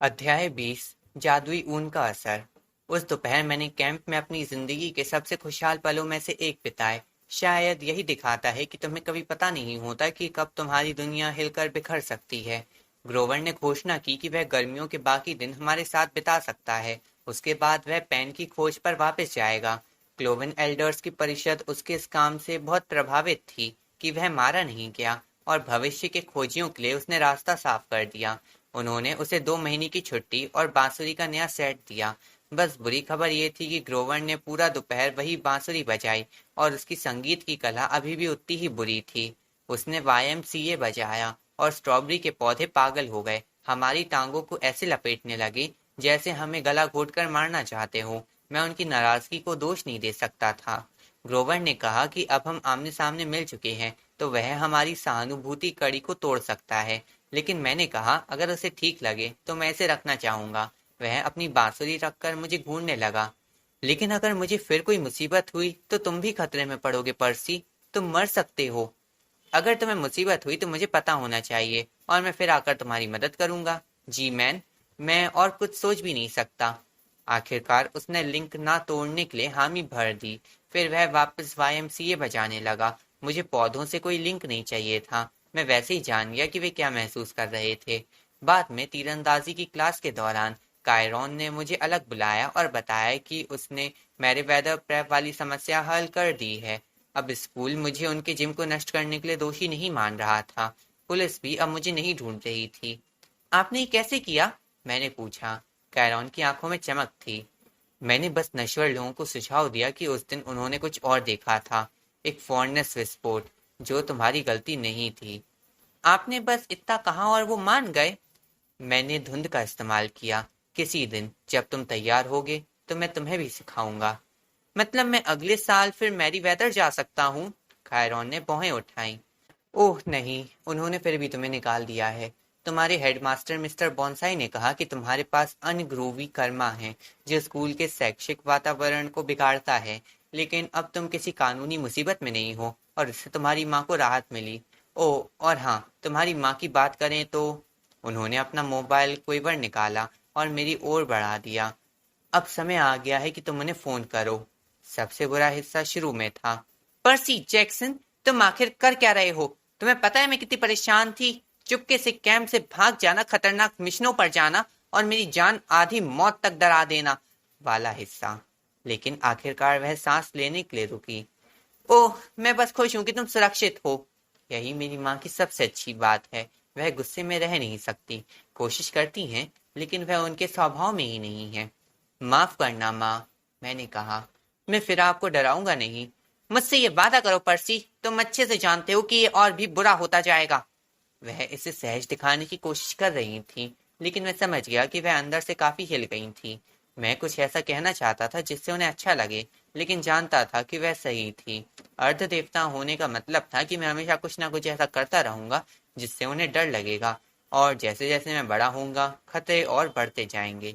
अध्याय 20 जादुई ऊन का असर। उस दोपहर मैंने कैंप में अपनी जिंदगी के सबसे खुशहाल पलों में से एक बिताए। शायद यही दिखाता है कि तुम्हें कभी पता नहीं होता कि कब तुम्हारी दुनिया हिलकर बिखर सकती है। ग्रोवर ने घोषणा की कि वह गर्मियों के बाकी दिन हमारे साथ बिता सकता है। उसके बाद वह पेन की खोज पर वापस जाएगा। क्लोवन एल्डर्स की परिषद उसके इस काम से बहुत प्रभावित थी कि वह मारा नहीं गया, और भविष्य के खोजियों के लिए उसने रास्ता साफ कर दिया। उन्होंने उसे 2 महीने की छुट्टी और बांसुरी का नया सेट दिया। बस बुरी खबर ये थी कि ग्रोवर ने पूरा दोपहर वही बांसुरी बजाई, और उसकी संगीत की कला अभी भी उतनी ही बुरी थी। उसने YMCA बजाया और स्ट्रॉबेरी के पौधे पागल हो गए, हमारी टांगों को ऐसे लपेटने लगे जैसे हमें गला घोटकर मारना चाहते हो। मैं उनकी नाराजगी को दोष नहीं दे सकता था। ग्रोवर ने कहा कि अब हम आमने सामने मिल चुके हैं तो वह हमारी सहानुभूति कड़ी को तोड़ सकता है। लेकिन मैंने कहा अगर उसे ठीक लगे तो मैं इसे रखना चाहूंगा। वह अपनी बांसुरी रखकर मुझे घूरने लगा। लेकिन अगर मुझे फिर कोई मुसीबत हुई तो तुम भी खतरे में पड़ोगे पर्सी। तुम मर सकते हो। अगर तुम्हें मुसीबत हुई तो मुझे पता होना चाहिए और मैं फिर आकर तुम्हारी मदद करूंगा। जी मैन, मैं और कुछ सोच भी नहीं सकता। आखिरकार उसने लिंक ना तोड़ने के लिए हामी भर दी। फिर वह वापस YMCA बजाने लगा। मुझे पौधों से कोई लिंक नहीं चाहिए था। मैं वैसे ही जान गया कि वे क्या महसूस कर रहे थे। बाद में तीरंदाजी की क्लास के दौरान कायरॉन ने मुझे अलग बुलाया और बताया कि उसने मेरे वेदर प्रेप वाली समस्या हल कर दी है। अब स्कूल मुझे उनके जिम को नष्ट करने के लिए दोषी नहीं मान रहा था। पुलिस भी अब मुझे नहीं ढूंढ रही थी। आपने ये कैसे किया? मैंने पूछा। कैरॉन की आंखों में चमक थी। मैंने बस नश्वर लोगों को सुझाव दिया कि उस दिन उन्होंने कुछ और देखा था, एक फॉर्नेस विस्फोट, जो तुम्हारी गलती नहीं थी। आपने बस इतना कहा और वो मान गए? मैंने धुंध का इस्तेमाल किया। किसी दिन जब तुम तैयार होगे तो मैं तुम्हें भी सिखाऊंगा। मतलब मैं अगले साल फिर मैरी वेदर जा सकता हूँ? खायरॉन ने भौहें उठाई। ओह नहीं, उन्होंने फिर भी तुम्हें निकाल दिया है। तुम्हारे हेडमास्टर मिस्टर बॉन्साई ने कहा कि तुम्हारे पास अनग्रोवी कर्मा है जो स्कूल के शैक्षिक वातावरण को बिगाड़ता है। लेकिन अब तुम किसी कानूनी मुसीबत में नहीं हो और इससे तुम्हारी माँ को राहत मिली। ओह, और हाँ, तुम्हारी माँ की बात करें तो। उन्होंने अपना मोबाइल क्विवर निकाला और मेरी ओर बढ़ा दिया। अब समय आ गया है कि तुम उन्हें फोन करो। सबसे बुरा हिस्सा शुरू में था। पर्सी जैक्सन, तुम आखिर कर क्या रहे हो? तुम्हें पता है मैं कितनी परेशान थी। चुपके से कैंप से भाग जाना, खतरनाक मिशनों पर जाना और मेरी जान आधी मौत तक डरा देना वाला हिस्सा। लेकिन आखिरकार वह सांस लेने के लिए रुकी। ओह, मैं बस खुश हूं कि तुम सुरक्षित हो। यही मेरी माँ की सबसे अच्छी बात है। वह गुस्से में रह नहीं सकती। कोशिश करती हैं, लेकिन वह उनके स्वभाव में ही नहीं है। माफ करना माँ, मैंने कहा। मैं फिर आपको डराऊंगा नहीं। मुझसे ये वादा करो पर्सी, तुम अच्छे से जानते हो कि ये और भी बुरा होता जाएगा। वह इसे सहज दिखाने की कोशिश कर रही थी, लेकिन मैं समझ गया कि वह अंदर से काफी हिल गई थी। मैं कुछ ऐसा कहना चाहता था जिससे उन्हें अच्छा लगे, लेकिन जानता था कि वह सही थी। अर्ध देवता होने का मतलब था कि मैं हमेशा कुछ ना कुछ ऐसा करता रहूंगा जिससे उन्हें डर लगेगा, और जैसे जैसे मैं बड़ा होऊंगा खतरे और बढ़ते जाएंगे।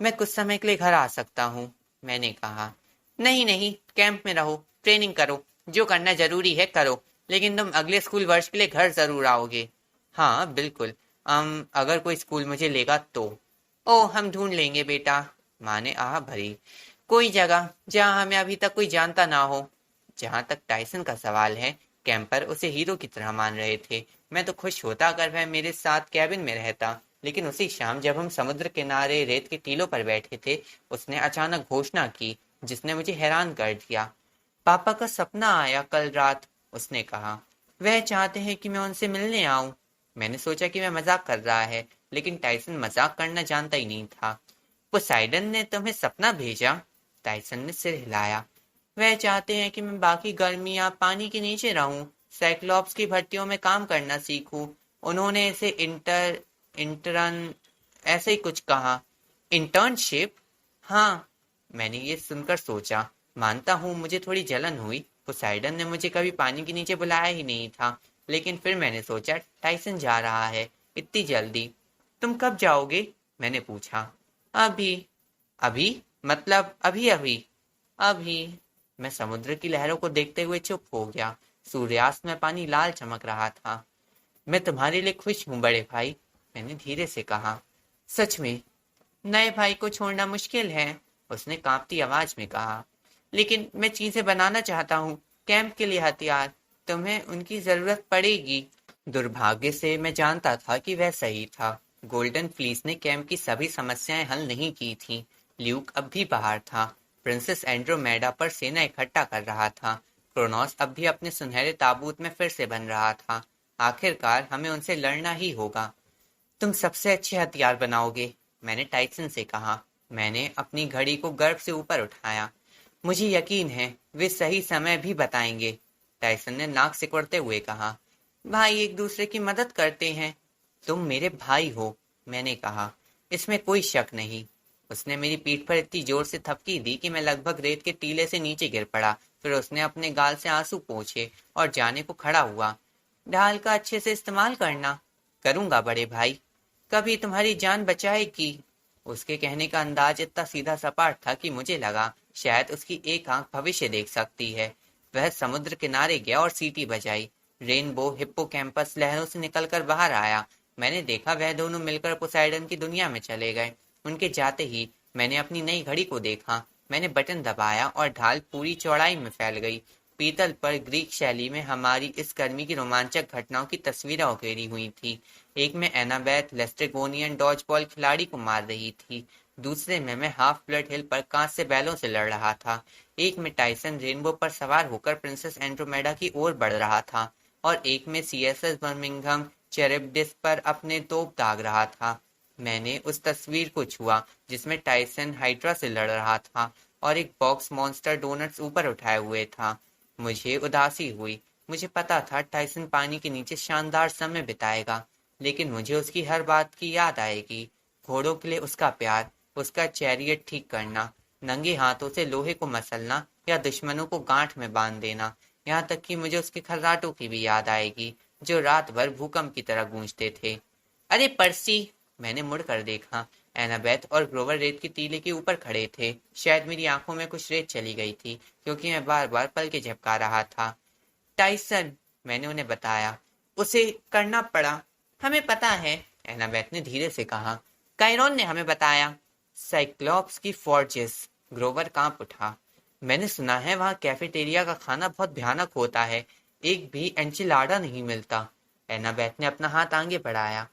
मैं कुछ समय के लिए घर आ सकता हूँ, मैंने कहा। नहीं नहीं, कैंप में रहो, ट्रेनिंग करो, जो करना जरूरी है करो, लेकिन तुम अगले स्कूल वर्ष के लिए घर जरूर आओगे। हाँ बिल्कुल। अगर कोई स्कूल मुझे लेगा तो। ओह, हम ढूंढ लेंगे बेटा, माँ ने आह भरी। कोई जगह जहाँ हमें अभी तक कोई जानता ना हो। जहाँ तक टाइसन का सवाल है, कैंपर उसे हीरो की तरह मान रहे थे। मैं तो खुश होता अगर वह मेरे साथ कैबिन में रहता। लेकिन उसी शाम जब हम समुद्र किनारे रेत के टीलों पर बैठे थे, उसने अचानक घोषणा की जिसने मुझे हैरान कर दिया। पापा का सपना आया कल रात, उसने कहा। वह चाहते हैं कि मैं उनसे मिलने आऊं। मैंने सोचा कि वह मजाक कर रहा है, लेकिन टाइसन मजाक करना जानता ही नहीं था। पोसाइडन ने तुम्हें सपना भेजा? टाइसन ने सिर हिलाया। वह चाहते हैं कि मैं बाकी गर्मियां पानी के नीचे रहूं, साइक्लॉप्स की भट्टियों में काम करना सीखूं। उन्होंने इसे इंटर्न ऐसे ही कुछ कहा। इंटर्नशिप? हाँ। मैंने ये सुनकर सोचा। मानता हूँ मुझे थोड़ी जलन हुई। पोसाइडन ने मुझे कभी पानी के नीचे बुलाया ही नहीं था। लेकिन फिर मैंने सोचा टाइसन जा रहा है, इतनी जल्दी। तुम कब जाओगे? मैंने पूछा। अभी। अभी? मतलब अभी अभी? अभी। मैं समुद्र की लहरों को देखते हुए चुप हो गया। सूर्यास्त में पानी लाल चमक रहा था। मैं तुम्हारे लिए खुश हूँ बड़े भाई, मैंने धीरे से कहा। सच में नए भाई को छोड़ना मुश्किल है, उसने कांपती आवाज में कहा। लेकिन मैं चीजें बनाना चाहता हूँ, कैंप के लिए हथियार, तुम्हें उनकी जरूरत पड़ेगी। दुर्भाग्य से मैं जानता था कि वह सही था। गोल्डन फ्लीस ने कैंप की सभी समस्याएं हल नहीं की थीं। ल्यूक अब भी बाहर था। प्रिंसेस एंड्रोमेडा पर सेना इकट्ठा कर रहा था। क्रोनोस अब भी अपने सुनहरे ताबूत में फिर से बन रहा था। आखिरकार हमें उनसे लड़ना ही होगा। तुम सबसे अच्छे हथियार बनाओगे, मैंने टाइसन से कहा। मैंने अपनी घड़ी को गर्व से ऊपर उठाया। मुझे यकीन है वे सही समय भी बताएंगे, टाइसन ने नाक सिकुड़ते हुए कहा। भाई एक दूसरे की मदद करते हैं। तुम मेरे भाई हो, मैंने कहा। इसमें कोई शक नहीं। उसने मेरी पीठ पर इतनी जोर से थपकी दी कि मैं लगभग रेत के टीले से नीचे गिर पड़ा। फिर उसने अपने गाल से आंसू पोंछे और जाने को खड़ा हुआ। ढाल का अच्छे से इस्तेमाल करना। करूंगा बड़े भाई, कभी तुम्हारी जान बचाएगी। उसके कहने का अंदाज इतना सीधा सपाट था कि मुझे लगा शायद उसकी एक आंख भविष्य देख सकती है। वह समुद्र किनारे गया और सीटी बजाई। रेनबो हिप्पोकैम्पस लहरों से निकलकर बाहर आया। मैंने देखा वह दोनों मिलकर पोसाइडन की दुनिया में चले गए। उनके जाते ही मैंने अपनी नई घड़ी को देखा। मैंने बटन दबाया और ढाल पूरी चौड़ाई में फैल गई। पीतल पर ग्रीक शैली में हमारी इस गर्मी की रोमांचक घटनाओं की तस्वीरें उकेरी हुई थी। एक में एनाबेथ लेस्ट्रेगोनियन डॉज बॉल खिलाड़ी को मार रही थी। दूसरे में मैं हाफ ब्लड हिल पर कांच से बैलों से लड़ रहा था। एक में टाइसन रेनबो पर सवार होकर प्रिंसेस एंड्रोमेडा की ओर बढ़ रहा था और एक में सीएसएस बर्मिंघम चेरेब्डिस पर अपने तोप दाग रहा था। मैंने उस तस्वीर को छुआ जिसमें टाइसन हाइड्रा से लड़ रहा था और एक बॉक्स मॉन्स्टर डोनट्स ऊपर उठाए हुए था। मुझे उदासी हुई। मुझे पता था टाइसन पानी के नीचे शानदार समय बिताएगा, लेकिन मुझे उसकी हर बात की याद आएगी। घोड़ों के लिए उसका प्यार, उसका चैरियट ठीक करना, नंगे हाथों से लोहे को मसलना या दुश्मनों को गांठ में बांध देना। यहाँ तक कि मुझे उसके खर्राटों की भी याद आएगी जो रात भर भूकंप की तरह गूंजते थे। अरे पर्सी, मैंने मुड़कर देखा। एनाबेथ और ग्रोवर रेत के टीले के ऊपर खड़े थे। शायद मेरी आंखों में कुछ रेत चली गई थी क्योंकि मैं बार बार पल के झपका रहा था। टाइसन, मैंने उन्हें बताया, उसे करना पड़ा। हमें पता है, एनाबेथ ने धीरे से कहा। कायरोन ने हमें बताया। साइक्लॉप्स की फोर्जेस, ग्रोवर कांप उठा। मैंने सुना है वहां कैफेटेरिया का खाना बहुत भयानक होता है, एक भी एंचिलाडा नहीं मिलता। एनाबेथ ने अपना हाथ आगे बढ़ाया।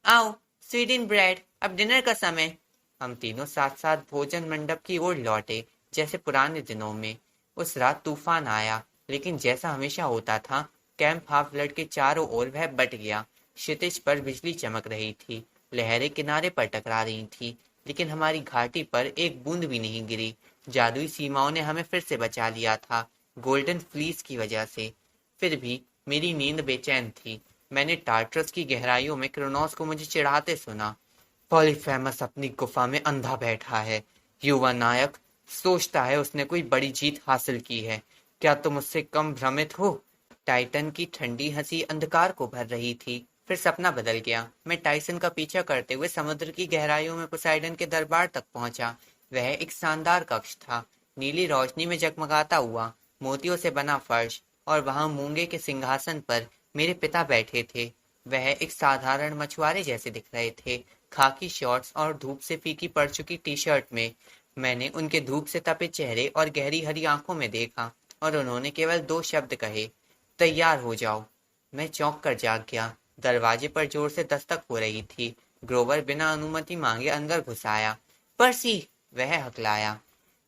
आओ, स्वीडन ब्रेड, अब डिनर का समय। हम तीनों साथ साथ भोजन मंडप की ओर लौटे, जैसे पुराने दिनों में। उस रात तूफान आया, लेकिन जैसा हमेशा होता था, कैंप हाफ ब्लड के चारों ओर वह बट गया। क्षितिज पर बिजली चमक रही थी, लहरें किनारे पर टकरा रही थी, लेकिन हमारी घाटी पर एक बूंद भी नहीं गिरी। जादुई सीमाओं ने हमें फिर से बचा लिया था, गोल्डन फ्लीस की वजह से। फिर भी मेरी नींद बेचैन थी। मैंने टार्टरस की गहराइयों में क्रोनोस को मुझे चिढ़ाते सुना। पॉलीफेमस अपनी गुफा में अंधा बैठा है, युवा नायक सोचता है उसने कोई बड़ी जीत हासिल की है। क्या तुम उससे कम भ्रमित हो? टाइटन की ठंडी हंसी अंधकार को भर रही थी। फिर सपना बदल गया। मैं टाइसन का पीछा करते हुए समुद्र की गहराइयों में पोसाइडन के दरबार तक पहुंचा। वह एक शानदार कक्ष था, नीली रोशनी में जगमगाता हुआ, मोतियों से बना फर्श, और वहां मूंगे के सिंहासन पर मेरे पिता बैठे थे। वह एक साधारण मछुआरे जैसे दिख रहे थे, खाकी शॉर्ट्स और धूप से फीकी पड़ चुकी टी शर्ट में। मैंने उनके धूप से तपे चेहरे और गहरी हरी आंखों में देखा और उन्होंने केवल दो शब्द कहे, तैयार हो जाओ। मैं चौंक कर जाग गया। दरवाजे पर जोर से दस्तक हो रही थी। ग्रोवर बिना अनुमति मांगे अंदर घुस आया। पर्सी, वह हकलाया।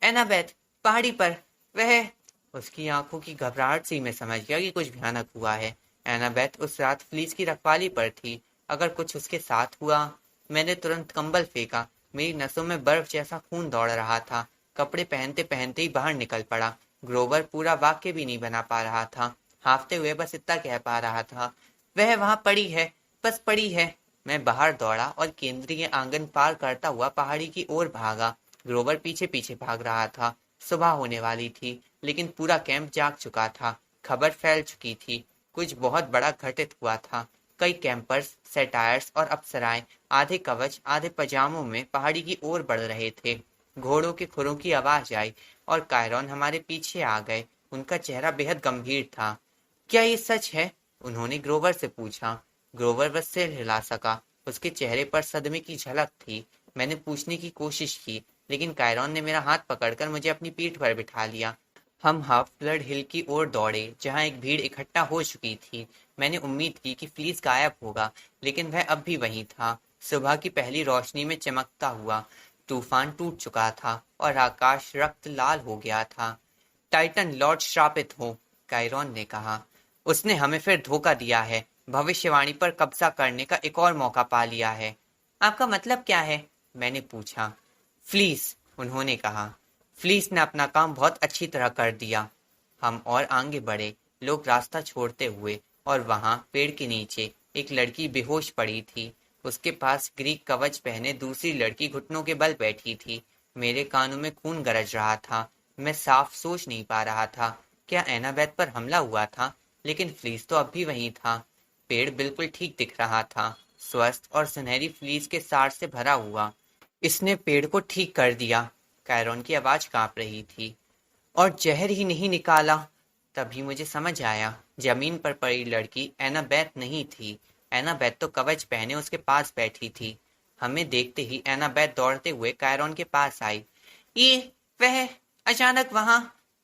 एनाबेथ, पहाड़ी पर। वह, उसकी आंखों की घबराहट से मैं समझ गया कि कुछ भयानक हुआ है। एनाबेथ उस रात फ्लीस की रखवाली पर थी। अगर कुछ उसके साथ हुआ। मैंने तुरंत कंबल फेंका। मेरी नसों में बर्फ जैसा खून दौड़ रहा था। कपड़े पहनते पहनते ही बाहर निकल पड़ा। ग्रोवर पूरा वाक्य भी नहीं बना पा रहा था। हाफते हुए बस इतना कह पा रहा था, वह वहां पड़ी है, बस पड़ी है। मैं बाहर दौड़ा और केंद्रीय आंगन पार करता हुआ पहाड़ी की ओर भागा। ग्रोवर पीछे पीछे भाग रहा था। सुबह होने वाली थी, लेकिन पूरा कैंप जाग चुका था। खबर फैल चुकी थी, कुछ बहुत बड़ा घटित हुआ था। कई कैंपर्स, सेटायर्स और अप्सराएं आधे कवच आधे पजामों में पहाड़ी की ओर बढ़ रहे थे। घोड़ों के खुरों की आवाज आई और कायरॉन हमारे पीछे आ गए। उनका चेहरा बेहद गंभीर था। क्या ये सच है? उन्होंने ग्रोवर से पूछा। ग्रोवर बस सिर हिला सका। उसके चेहरे पर सदमे की झलक थी। मैंने पूछने की कोशिश की, लेकिन कायरॉन ने मेरा हाथ पकड़कर मुझे अपनी पीठ पर बिठा लिया। हम हाफ ब्लड हिल की ओर दौड़े, जहां एक भीड़ इकट्ठा हो चुकी थी। मैंने उम्मीद की कि फ्लीस गायब होगा, लेकिन वह अब भी वहीं था, सुबह की पहली रोशनी में चमकता हुआ। तूफान टूट चुका था और आकाश रक्त लाल हो गया था। टाइटन लॉर्ड श्रापित हो, कायरॉन ने कहा। उसने हमें फिर धोखा दिया है, भविष्यवाणी पर कब्जा करने का एक और मौका पा लिया है। आपका मतलब क्या है? मैंने पूछा। फ्लीस, उन्होंने कहा। फ्लीस ने अपना काम बहुत अच्छी तरह कर दिया। हम और आगे बढ़े, लोग रास्ता छोड़ते हुए, और वहां पेड़ के नीचे एक लड़की बेहोश पड़ी थी। उसके पास ग्रीक कवच पहने दूसरी लड़की घुटनों के बल बैठी थी। मेरे कानों में खून गरज रहा था। मैं साफ सोच नहीं पा रहा था। क्या एनाबेथ पर हमला हुआ था? लेकिन फ्लीस तो अब भी वहीं था। पेड़ बिल्कुल ठीक दिख रहा था, स्वस्थ और सुनहरी फ्लीस के सार से भरा हुआ। इसने पेड़ को ठीक कर दिया। कायरॉन की आवाज कांप रही थी। और जहर ही नहीं निकाला। तभी मुझे समझ आया, जमीन पर पड़ी लड़की एनाबेथ नहीं थी। एनाबेथ तो कवच पहने उसके पास बैठी थी। हमें देखते ही एनाबेथ दौड़ते हुए कायरॉन के पास आई। ये वह अचानक वहां।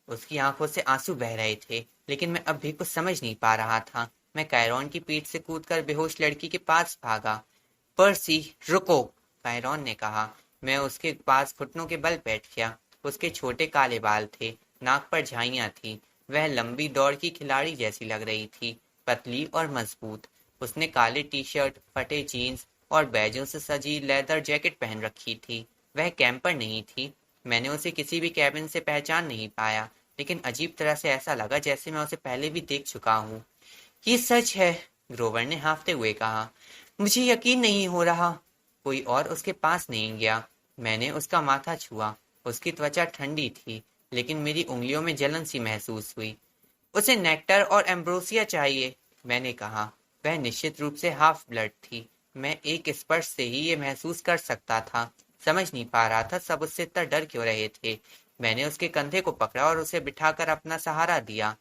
उसकी आंखों से आंसू बह रहे थे, लेकिन मैं अब भी कुछ समझ नहीं पा रहा था। मैं कायरॉन की पीठ से कूदकर बेहोश लड़की के पास भागा। पर्सी, रुको, कायरॉन ने कहा। मैं उसके पास घुटनों के बल बैठ गया। उसके छोटे काले बाल थे, नाक पर झाइयां थीं। वह लंबी दौड़ की खिलाड़ी जैसी लग रही थी, पतली और मजबूत। उसने काले टी शर्ट, फटे जीन्स और बैजों से सजी लेदर जैकेट पहन रखी थी। वह कैंपर नहीं थी। मैंने उसे किसी भी कैबिन से पहचान नहीं पाया, लेकिन अजीब तरह से ऐसा लगा जैसे मैं उसे पहले भी देख चुका हूँ। ये सच है, ग्रोवर ने हाँफते हुए कहा। मुझे यकीन नहीं हो रहा। कोई और उसके पास नहीं गया। मैंने उसका माथा छुआ। उसकी त्वचा ठंडी थी, लेकिन मेरी उंगलियों में जलन सी महसूस हुई। उसे नेक्टर और एम्ब्रोसिया चाहिए, मैंने कहा। वह निश्चित रूप से हाफ ब्लड थी। मैं एक स्पर्श से ही ये महसूस कर सकता था। समझ नहीं पा रहा था सब उससे इतना डर क्यों रहे थे। मैंने उसके कंधे को पकड़ा और उसे बिठाकर अपना सहारा दिया।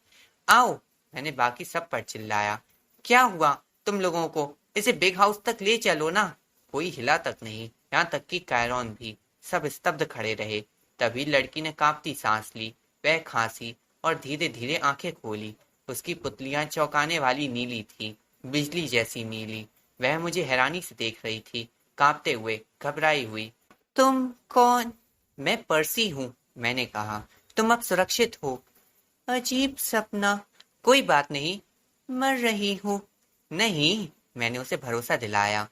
आओ, मैंने बाकी सब पर चिल्लाया। क्या हुआ तुम लोगों को? इसे बिग हाउस तक ले चलो ना। कोई हिला तक नहीं, यहाँ तक कि कायरॉन भी। सब स्तब्ध खड़े रहे। तभी लड़की ने कांपती सांस ली। वह खांसी और धीरे धीरे आंखें खोली। उसकी पुतलियां चौंकाने वाली नीली थी, बिजली जैसी नीली। वह मुझे हैरानी से देख रही थी, कांपते हुए, घबराई हुई। तुम कौन? मैं पर्सी हूँ, मैंने कहा। तुम अब सुरक्षित हो। अजीब सपना। कोई बात नहीं, मर रही हूँ। नहीं, मैंने उसे भरोसा दिलाया।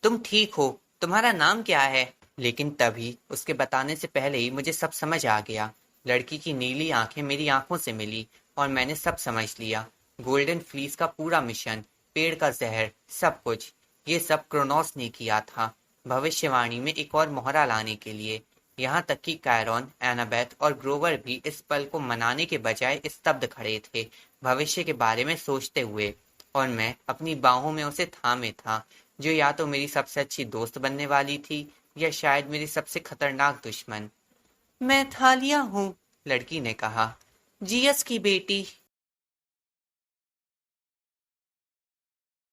तुम ठीक हो। तुम्हारा नाम क्या है? लेकिन तभी उसके बताने से पहले ही मुझे सब समझ आ गया। लड़की की नीली आंखें मेरी आंखों से मिली और मैंने सब समझ लिया। गोल्डन फ्लीस का पूरा मिशन, पेड़ का जहर, सब कुछ। ये सब क्रोनोस ने किया था, भविष्यवाणी में एक और मोहरा लाने के लिए। यहाँ तक कि कायरॉन, एनाबेथ और ग्रोवर भी इस पल को मनाने के बजाय स्तब्ध खड़े थे, भविष्य के बारे में सोचते हुए। और मैं अपनी बाहों में उसे थामे था, जो या तो मेरी सबसे अच्छी दोस्त बनने वाली थी, या शायद मेरी सबसे खतरनाक दुश्मन। मैं थालिया हूँ, लड़की ने कहा। जियस की बेटी।